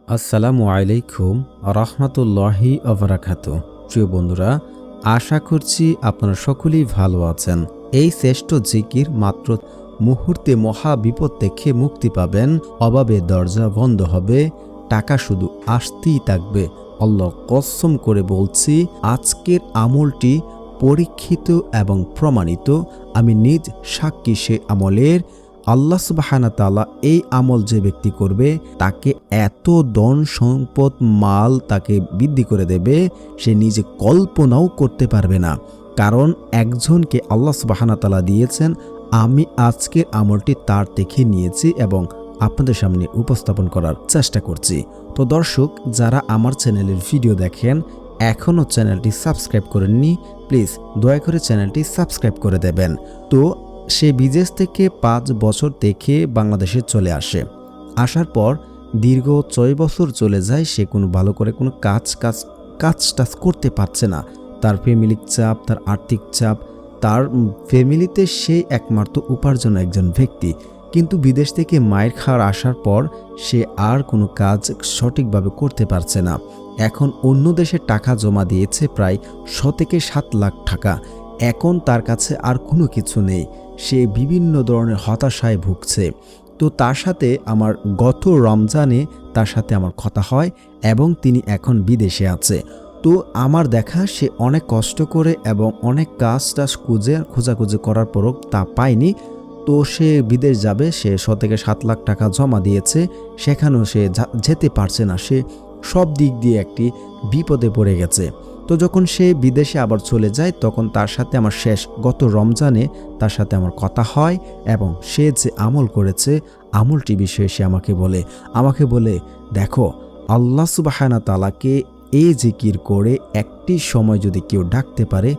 আসসালামু আলাইকুম রাহমাতুল্লাহি ওয়া বারাকাতুহু। প্রিয় বন্ধুরা, আশা করছি আপনারা সকলেই ভালো আছেন। এই শ্রেষ্ঠ জিকির মাত্র মুহূর্তে মহা বিপদ থেকে মুক্তি পাবেন, অভাবে দরজা বন্ধ হবে, টাকা শুধু আসতেই থাকবে। আল্লাহ কসম করে বলছি, আজকের আমলটি পরীক্ষিত এবং প্রমাণিত। আমি নিজ সাক্ষী সে আমলের। আল্লাহ সুবহানাহু ওয়া তাআলা এই আমল যে ব্যক্তি করবে তাকে এত ধন সম্পদ মাল তাকে বৃদ্ধি করে দেবে, সে নিজে কল্পনাও করতে পারবে না। কারণ একজনকে আল্লাহ সুবহানাহু ওয়া তাআলা দিয়েছেন। আমি আজকের আমলটি তার থেকে নিয়েছি এবং আপনাদের সামনে উপস্থাপন করার চেষ্টা করছি। তো দর্শক, যারা আমার চ্যানেলের ভিডিও দেখেন এখনও চ্যানেলটি সাবস্ক্রাইব করেননি, প্লিজ দয়া করে চ্যানেলটি সাবস্ক্রাইব করে দেবেন। তো সে বিদেশ থেকে 5 বছর থেকে বাংলাদেশে চলে আসে। আসার পর দীর্ঘ 6 বছর চলে যায়, সে কোনো ভালো করে কোনো কাজ করতে পারছে না। তার ফ্যামিলির চাপ, তার আর্থিক চাপ, তার ফ্যামিলিতে সে একমাত্র উপার্জন একজন ব্যক্তি। কিন্তু বিদেশ থেকে মায়ের খাওয়ার আসার পর সে আর কোনো কাজ সঠিকভাবে করতে পারছে না। এখন অন্য দেশে টাকা জমা দিয়েছে প্রায় 6 থেকে 7 লাখ টাকা। এখন তার কাছে আর কোনো কিছু নেই, সে বিভিন্ন ধরনের হতাশায় ভুগছে। তো তার সাথে আমার গত রমজানে তার সাথে আমার কথা হয় এবং তিনি এখন বিদেশে আছে। তো আমার দেখা সে অনেক কষ্ট করে এবং অনেক কাজ খোঁজাখুঁজি করার পরও তা পায়নি। তো সে বিদেশ যাবে, সে 6 থেকে 7 লাখ টাকা জমা দিয়েছে, সেখানেও সে যেতে পারছে না। সে সব দিক দিয়ে একটি বিপদে পড়ে গেছে। তো যখন সে বিদেশে আবার চলে যায়, তখন তার সাথে আমার গত রমজানে তার সাথে আমার কথা হয় এবং সে যে আমল করেছে আমলটি বিষয়ে সে আমাকে বলে দেখো, আল্লাহ সুবহানাহু ওয়া তাআলাকে এই জিকির করে একটি সময় যদি কেউ ডাকতে পারে,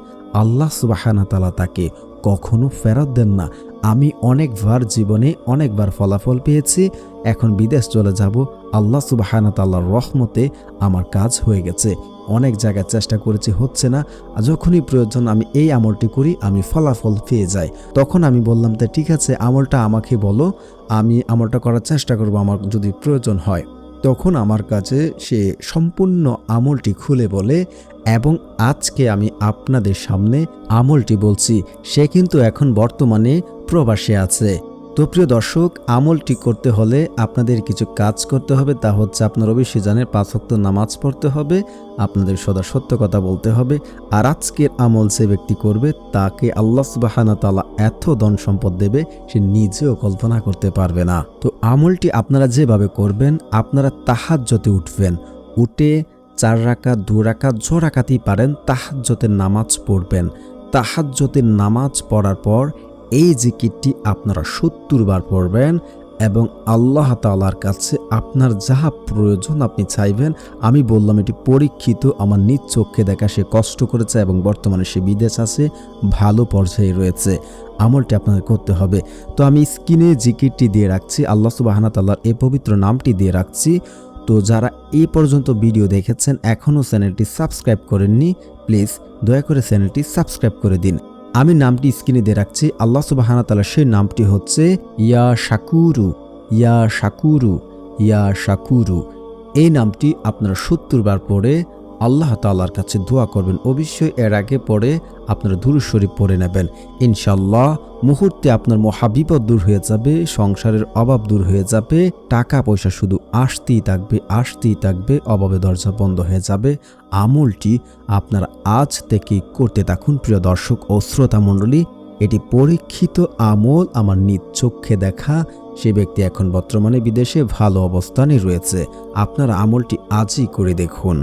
আল্লাহ সুবহানাহু ওয়া তাআলা তাকে কখনো ফেরত দেন না। আমি অনেকবার ফলাফল পেয়েছি। এখন বিদেশ চলে যাব, আল্লাহ সুবহানাহু ওয়া তাআলার রহমতে আমার কাজ হয়ে গেছে। অনেক জায়গায় চেষ্টা করেছি, হচ্ছে না। যখনই প্রয়োজন আমি এই আমলটি করি, আমি ফলাফল পেয়ে যাই। তখন আমি বললাম, তা ঠিক আছে, আমলটা আমাকে বলো, আমি আমলটা করার চেষ্টা করব আমার যদি প্রয়োজন হয়। তখন আমার কাছে সে সম্পূর্ণ আমলটি খুলে বলে এবং আজকে আমি আপনাদের সামনে আমলটি বলছি। সে কিন্তু এখন বর্তমানে প্রবাসে আছে। তো প্রিয় দর্শক, আমলটি করতে হলে আপনাদের কিছু কাজ করতে হবে। তা হচ্ছে, আপনার অবশ্যই জানেন 5 ওয়াক্ত নামাজ পড়তে হবে, আপনাদের সদা সত্য কথা বলতে হবে। আর আজকের আমল যে ব্যক্তি করবে তাকে আল্লাহ সুবহানাহু ওয়া তাআলা এত ধন সম্পদ দেবে, সে নিজেও কল্পনা করতে পারবে না। তো আমলটি আপনারা যেভাবে করবেন, আপনারা তাহাজ্জুদে উঠবেন, উঠে 4 রাকাত 2 রাকাত যে রাকাতই পারেন তাহাজ্জুদের নামাজ পড়বেন। তাহাজ্জুদের নামাজ পড়ার পর এই জিকিরটি আপনারা 70 বার পড়বেন এবং আল্লাহ তাআলার কাছে আপনার যাহা প্রয়োজন আপনি চাইবেন। আমি বললাম এটি পরীক্ষিত, আমার নিজ চোখে দেখা। সে কষ্ট করেছে এবং বর্তমানে সে বিদেশ আছে, ভালো পর্যায়ে রয়েছে। আমলটি আপনাদের করতে হবে। তো আমি স্ক্রিনে জিকিরটি দিয়ে রাখছি, আল্লাহ সুবহানাহু ওয়া তাআলার এই পবিত্র নামটি দিয়ে রাখছি। তো যারা এই পর্যন্ত ভিডিও দেখেছেন এখনও চ্যানেলটি সাবস্ক্রাইব করেননি, প্লিজ দয়া করে চ্যানেলটি সাবস্ক্রাইব করে দিন। আমি নামটি স্ক্রিনে দিয়ে রাখছি। আল্লাহ সুবহানাহু ওয়া তাআলা সেই নামটি হচ্ছে ইয়া শাকুরু, ইয়া শাকুরু, ইয়া শাকুরু। এই নামটি আপনারা 70 বার পড়ে আল্লাহ তাআলার কাছে দোয়া করবেন। অবশ্যই এর আগে পড়ে আপনারা দুরূদ শরীফ পড়ে নেবেন। ইনশাআল্লাহ মুহূর্তে আপনার মহাবিপদ দূর হয়ে যাবে, সংসারের অভাব দূর হয়ে যাবে, টাকা পয়সা শুধু আসতেই থাকবে, অভাবে দরজা বন্ধ হয়ে যাবে। আমলটি আপনারা আজ থেকে করতে থাকুন। প্রিয় দর্শক ও শ্রোতা মণ্ডলী, এটি পরীক্ষিত আমল, আমার নিজ চোখে দেখা। সে ব্যক্তি এখন বর্তমানে বিদেশে ভালো অবস্থানে রয়েছে। আপনারা আমলটি আজই করে দেখুন।